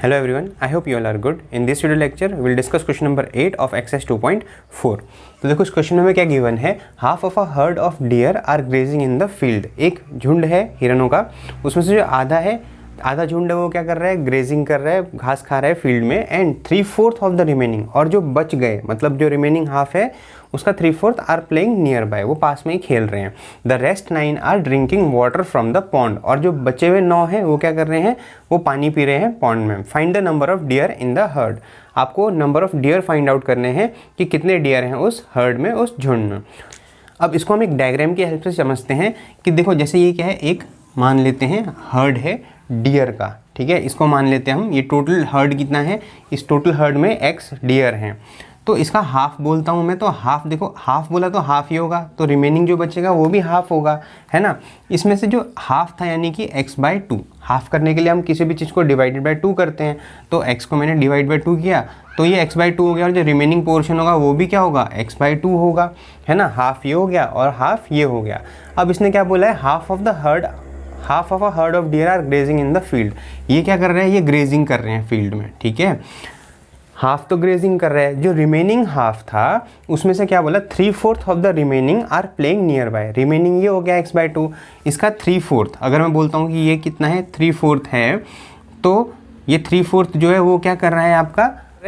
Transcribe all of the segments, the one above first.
Hello everyone, I hope you all are good. In this video lecture, we will discuss question number 8 of exercise 2.4. तो देखो इस question में क्या given है, half of a herd of deer are grazing in the field. एक झुंड है हिरणों का, उसमें से जो आधा झुंड है वो क्या कर रहा है, ग्रेजिंग कर रहा है, घास खा रहा है फील्ड में। एंड 3/4 ऑफ द रिमेनिंग, और जो बच गए मतलब जो रिमेनिंग हाफ है उसका 3/4 आर प्लेइंग नियर बाय, वो पास में ही खेल रहे हैं। The rest 9 are drinking water from the pond, और जो बचे हुए 9 हैं वो क्या कर रहे हैं, वो पानी पी रहे हैं पॉन्ड में। Find the number of deer in the herd, आपको number of deer find out करने हैं कि कितने डियर हैं उस हर्ड में, उस झुंड में। अब इसको हम एक डायग्राम की हेल्प से समझते हैं कि देखो जैसे ये क्या है, एक मान लेते हैं हर्ड है डियर का, ठीक है, इसको मान लेते हैं हम। ये टोटल हर्ड कितना है, इस टोटल हर्ड में x डियर हैं, तो इसका हाफ बोलता हूँ मैं। तो हाफ, देखो हाफ बोला तो हाफ ही होगा, तो रिमेनिंग जो बचेगा वो भी हाफ होगा, है ना। इसमें से जो हाफ था यानी कि x/2, हाफ करने के लिए हम किसी भी चीज़ को डिवाइडेड बाय 2 करते हैं, तो x को मैंने डिवाइड बाय 2 किया तो ये x/2 हो गया, और जो रिमेनिंग पोर्शन होगा वो भी क्या होगा, x/2 होगा, है ना। हाफ ये हो गया और हाफ ये हो गया। अब इसने क्या बोला है, half of a herd of deer are grazing in the field. ये क्या कर रहे हैं, ये ग्रेजिंग कर रहे हैं फील्ड में, ठीक है। हाफ तो ग्रेजिंग कर रहा है, जो रिमेनिंग हाफ था उसमें से क्या बोला, 3/4 of the remaining are playing nearby. Remaining ये हो गया x/2, इसका 3/4, अगर मैं बोलता हूँ कि ये कितना है, 3/4 है, तो ये 3/4 जो है वो क्या कर रहा है, आपका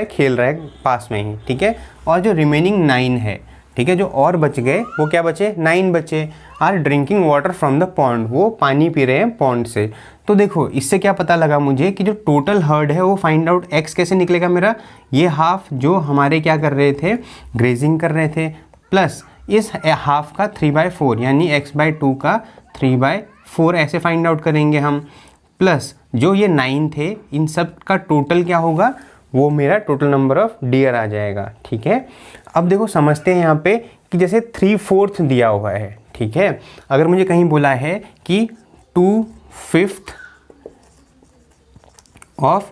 खेल रहा है पास में ही, ठीक है। और जो रिमेनिंग 9 है, ठीक है, जो और बच गए वो क्या बचे, 9 बचे, are drinking water from the pond, वो पानी पी रहे हैं पॉन्ड से। तो देखो इससे क्या पता लगा मुझे कि जो टोटल हर्ड है वो फाइंड आउट x कैसे निकलेगा मेरा, ये हाफ जो हमारे क्या कर रहे थे, ग्रेजिंग कर रहे थे, प्लस इस हाफ का 3/4 यानी x/2 का 3/4 ऐसे फाइंड आउट करेंगे हम, प्लस जो ये 9 थे इन सब का टोटल क्या होगा, वो मेरा टोटल नंबर ऑफ डियर आ जाएगा, ठीक है। अब देखो समझते हैं यहाँ पे कि जैसे 3/4 दिया हुआ है, ठीक है। अगर मुझे कहीं बोला है कि 2/5 ऑफ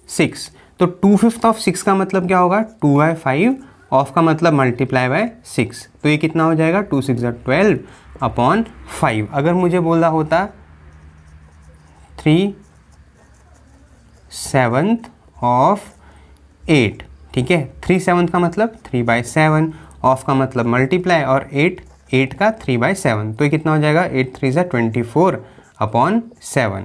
6, तो 2/5 ऑफ 6 का मतलब क्या होगा, 2/5 ऑफ का मतलब मल्टीप्लाई बाय 6, तो ये कितना हो जाएगा, 2 6 12 अपॉन 5। अगर मुझे बोला होता 3/7 ऑफ 8, ठीक है, 3/7 का मतलब 3/7, ऑफ का मतलब मल्टीप्लाई, और 8 का 3/7, तो ये कितना हो जाएगा, 8 3 24 अपॉन 7।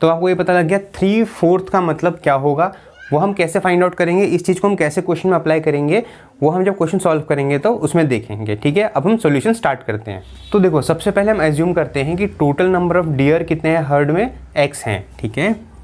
तो आपको ये पता लग गया 3/4 का मतलब क्या होगा। वो हम कैसे फाइंड आउट करेंगे, इस चीज़ को हम कैसे क्वेश्चन में अप्लाई करेंगे, वो हम जब क्वेश्चन सॉल्व करेंगे तो उसमें देखेंगे, ठीक है। अब हम सॉल्यूशन स्टार्ट करते हैं। तो देखो सबसे पहले हम एज्यूम करते हैं कि टोटल नंबर ऑफ डियर कितने हैं हर्ड में, x हैं, ठीक है।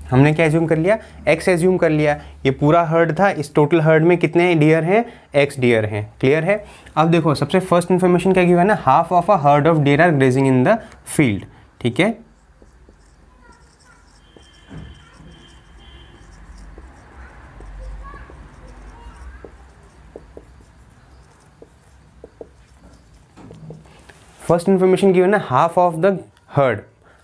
हमने क्या एज्यूम कर लिया, x एज्यूम कर लिया। ये पूरा हर्ड था, इस टोटल हर्ड में कितने डियर हैं, x डियर हैं, क्लियर है। अब देखो सबसे फर्स्ट इन्फॉर्मेशन क्या गिवन है, half of a herd of deer are grazing in the field, ठीक है। फर्स्ट इन्फॉर्मेशन गिवन है half of the herd,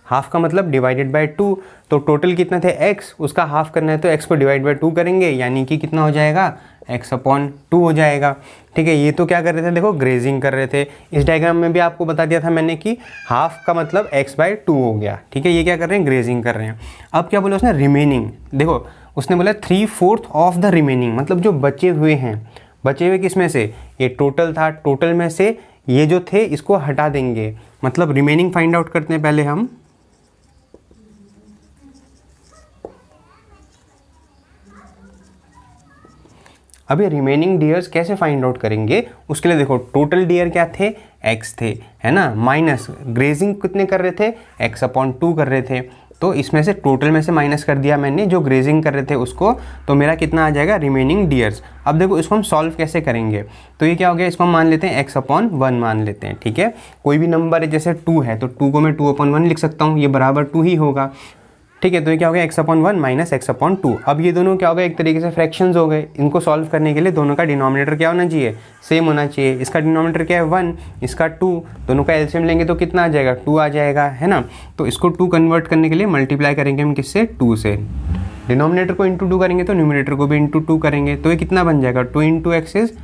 half का मतलब डिवाइडेड बाय 2, तो टोटल कितना थे x, उसका हाफ करना है तो x को डिवाइड बाय 2 करेंगे, यानी कि कितना हो जाएगा, x/2 हो जाएगा, ठीक है। ये तो क्या कर रहे थे, देखो ग्रेजिंग कर रहे थे। इस डायग्राम में भी आपको बता दिया था मैंने कि हाफ का मतलब x/2 हो गया, ठीक है। ये क्या कर रहे हैं, ग्रेजिंग कर रहे हैं। अब क्या बोला उसने, रिमेनिंग, देखो उसने बोला 3/4 ऑफ द रिमेनिंग, मतलब जो बचे हुए हैं, बचे हुए किस में से, ये टोटल था, टोटल में से ये जो थे इसको हटा देंगे, मतलब रिमेनिंग फाइंड आउट करते हैं पहले हम। अभी रिमेनिंग डियर्स कैसे फाइंड आउट करेंगे, उसके लिए देखो टोटल डियर क्या थे, x थे, है ना, माइनस ग्रेजिंग कितने कर रहे थे, x/2 कर रहे थे, तो इसमें से टोटल में से माइनस कर दिया मैंने जो ग्रेजिंग कर रहे थे उसको, तो मेरा कितना आ जाएगा, रिमेनिंग डियर्स। अब देखो इसको हम सॉल्व कैसे करेंगे, तो ये क्या हो गया, इसको हम मान लेते हैं x/1 मान लेते हैं, ठीक है। कोई भी नंबर है, जैसे 2 है तो 2 को मैं 2/1 लिख सकता हूँ, ये बराबर 2 ही होगा, ठीक है। तो ये क्या हो गया, x/1 माइनस x/2। अब ये दोनों क्या हो गए, एक तरीके से फ्रैक्शंस हो गए। इनको सॉल्व करने के लिए दोनों का डिनोमिनेटर क्या होना चाहिए, सेम होना चाहिए। इसका डिनोमिनेटर क्या है 1, इसका 2, दोनों का एलसीएम लेंगे तो कितना आ जाएगा, 2 आ जाएगा, है ना। तो इसको 2 कन्वर्ट करने के लिए मल्टीप्लाई करेंगे हम किससे, 2 से। डिनोमिनेटर को इंटू 2 करेंगे तो न्यूमिनेटर को भी इंटू 2 करेंगे, तो ये कितना बन जाएगा 2 इंटू एक्स इज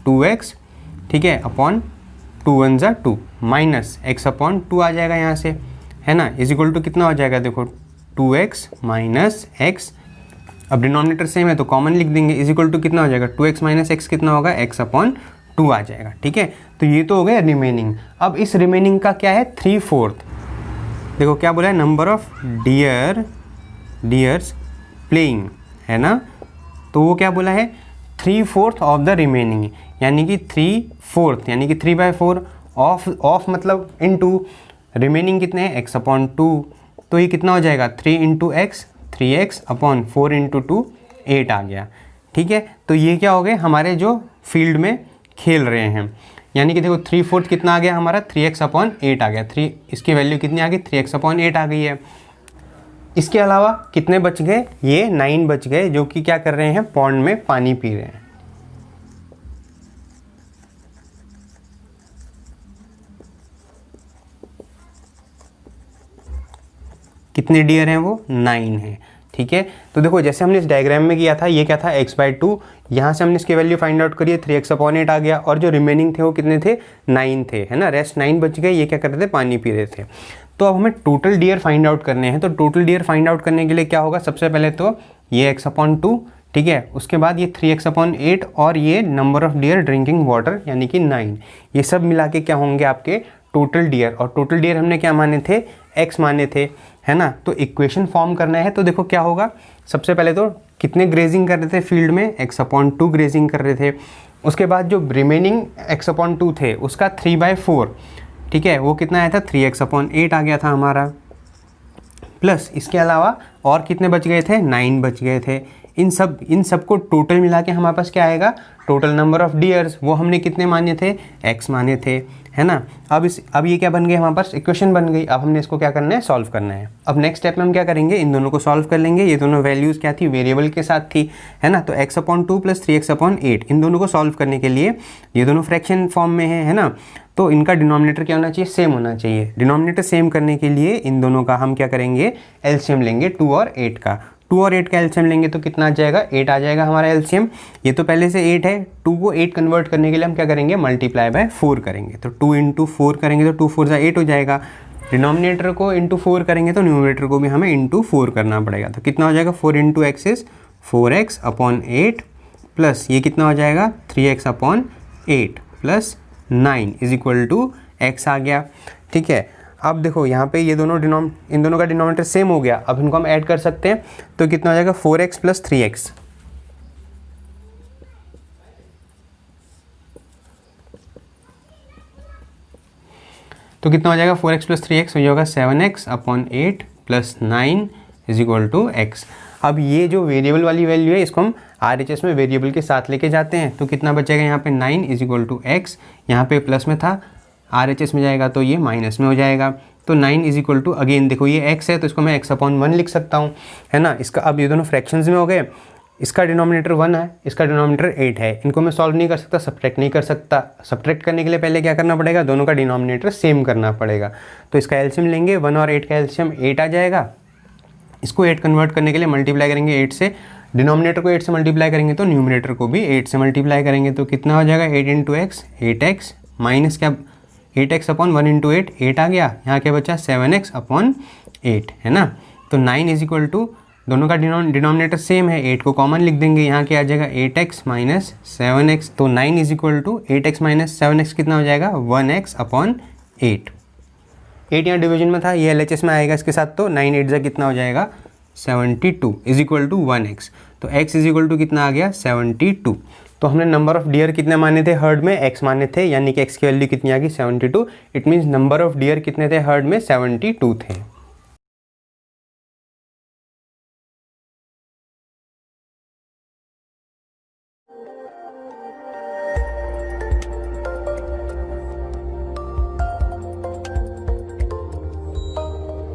2x, ठीक है, अपॉन 2 1 ज़ा 2 माइनस x अपॉन 2 आ जाएगा यहाँ से, है ना, इज इक्वल टू कितना हो जाएगा देखो 2x माइनस एक्स। अब डिनोमिनेटर सेम है तो कॉमन लिख देंगे, इज इक्वल टू कितना हो जाएगा 2x माइनस एक्स कितना होगा x अपॉन 2 आ जाएगा, ठीक है। तो ये तो हो गया रिमेनिंग। अब इस रिमेनिंग का क्या है 3/4, देखो क्या बोला है नंबर ऑफ डियर्स प्लेइंग, है ना, तो वो क्या बोला है 3/4 ऑफ द रिमेनिंग, यानी कि 3/4 यानी कि 3/4 ऑफ मतलब इनटू रिमेनिंग कितने हैं x अपॉन 2, तो ये कितना हो जाएगा 3 into x 3x upon 4 into 2 8 आ गया, ठीक है। तो ये क्या हो गए हमारे जो फील्ड में खेल रहे हैं, यानी कि देखो 3/4 कितना आ गया हमारा 3x अपॉन 8 आ गया, 3 इसकी वैल्यू कितनी आ गई 3x अपॉन 8 आ गई है। इसके अलावा कितने बच गए, ये 9 बच गए जो कि क्या कर रहे हैं पॉन्ड में पानी पी रहे हैं। कितने डियर हैं वो 9 हैं, ठीक है। तो देखो जैसे हमने इस डायग्राम में किया था, ये क्या था x/2, यहाँ से हमने इसकी वैल्यू फाइंड आउट करी है 3x अपॉन 8 आ गया, और जो रिमेनिंग थे वो कितने थे 9 थे, है ना, रेस्ट 9 बच गए, ये क्या कर रहे थे पानी पी रहे थे। तो अब हमें टोटल डियर फाइंड आउट करने हैं, तो टोटल डियर फाइंड आउट करने के लिए क्या होगा, सबसे पहले तो ये x अपॉन 2, ठीक है, उसके बाद ये 3x अपॉन 8 और ये number of dear drinking water यानी कि 9, ये सब मिला के क्या होंगे आपके टोटल डियर। और टोटल डियर हमने क्या माने थे x माने थे, है ना। तो इक्वेशन फॉर्म करना है, तो देखो क्या होगा, सबसे पहले तो कितने ग्रेजिंग कर रहे थे फील्ड में x अपॉन 2 ग्रेजिंग कर रहे थे, उसके बाद जो रिमेनिंग x अपॉन 2 थे उसका 3/4, ठीक है, वो कितना आया था 3x अपॉन 8 आ गया था हमारा, प्लस इसके अलावा और कितने बच गए थे 9 बच गए थे। इन सब को टोटल मिला के हमारे पास क्या आएगा टोटल नंबर ऑफ डियर्स, वो हमने कितने माने थे x माने थे, है ना। अब ये क्या बन गए हमारे पास इक्वेशन बन गई। अब हमने इसको क्या करना है सॉल्व करना है। अब नेक्स्ट स्टेप में हम क्या करेंगे इन दोनों को सॉल्व कर लेंगे। ये दोनों वैल्यूज़ क्या थी वेरिएबल के साथ थी, है ना। तो x upon 2 plus 3x upon 8 इन दोनों को सॉल्व करने के लिए ये दोनों फ्रैक्शन फॉर्म में है ना, तो इनका डिनोमिनेटर क्या होना चाहिए सेम होना चाहिए। डिनोमिनेटर सेम करने के लिए इन दोनों का हम क्या करेंगे एलसीएम लेंगे 2 और 8 का। 2 और 8 का एलसीएम लेंगे तो कितना आ जाएगा 8 आ जाएगा हमारा एलसीएम। ये तो पहले से 8 है, 2 को 8 कन्वर्ट करने के लिए हम क्या करेंगे मल्टीप्लाई बाय 4 करेंगे। तो 2 इंटू 4 करेंगे तो 2 4 जा 8 हो जाएगा। डिनोमिनेटर को इंटू 4 करेंगे तो न्यूमरेटर को भी हमें इंटू 4 करना पड़ेगा। तो कितना हो जाएगा 4 into x is 4x upon 8 plus ये कितना हो जाएगा 3x upon 8 plus 9 is equal to x आ गया। ठीक है, अब देखो यहाँ पे ये दोनों इन दोनों का डिनोमिनेटर सेम हो गया। अब इनको हम ऐड कर सकते हैं तो कितना हो जाएगा 4x प्लस 3x। तो कितना हो जाएगा 4x प्लस 3x, ये होगा 7x upon 8 plus 9 is equal to x। अब ये जो वेरिएबल वाली वैल्यू है इसको हम RHS में वेरिएबल के साथ लेके जाते हैं तो कितना बचेगा यहाँ पे 9 इज इक्वल टू x। यहाँ पे प्लस में था, RHS में जाएगा तो ये माइनस में हो जाएगा। तो 9 इज इक्वल टू अगेन देखो ये x है तो इसको मैं x अपॉन 1 लिख सकता हूँ, है ना। इसका अब ये दोनों फ्रैक्शंस में हो गए, इसका डिनोमिनेटर 1 है, इसका डिनोमिनेटर 8 है। इनको मैं सॉल्व नहीं कर सकता, सब्ट्रैक्ट नहीं कर सकता। सब्ट्रैक्ट करने के लिए पहले क्या करना पड़ेगा दोनों का डिनोमिनेटर सेम करना पड़ेगा। तो इसका एलसीएम लेंगे 1 और 8 का एलसीएम 8 आ जाएगा। इसको 8 कन्वर्ट करने के लिए मल्टीप्लाई करेंगे 8 से, डिनोमिनेटर को 8 से मल्टीप्लाई करेंगे तो न्यूमरेटर को भी 8 से मल्टीप्लाई करेंगे तो कितना हो जाएगा 8 इंटू एक्स 8x माइनस क्या 8x अपॉन 1 इंटू 8 8 आ गया। यहाँ क्या बचा 7x अपॉन 8, है ना। तो 9 इज इक्वल टू दोनों का डिनोमिनेटर सेम है, 8 को कॉमन लिख देंगे, यहाँ क्या आ जाएगा 8x माइनस 7x। तो 9 is equal to 8x minus 7x कितना हो जाएगा 1x अपॉन 8। 8 यहाँ डिवीजन में था, ये LHS में आएगा इसके साथ, तो 9 8 जा कितना हो जाएगा 72 इज इक्वल टू 1x। तो x इज इक्वल टू कितना आ गया 72। तो हमने नंबर ऑफ डियर कितने माने थे हर्ड में x माने थे, यानी कि x की वैल्यू कितनी आ गई 72। It means number of dear कितने थे हर्ड में 72 थे।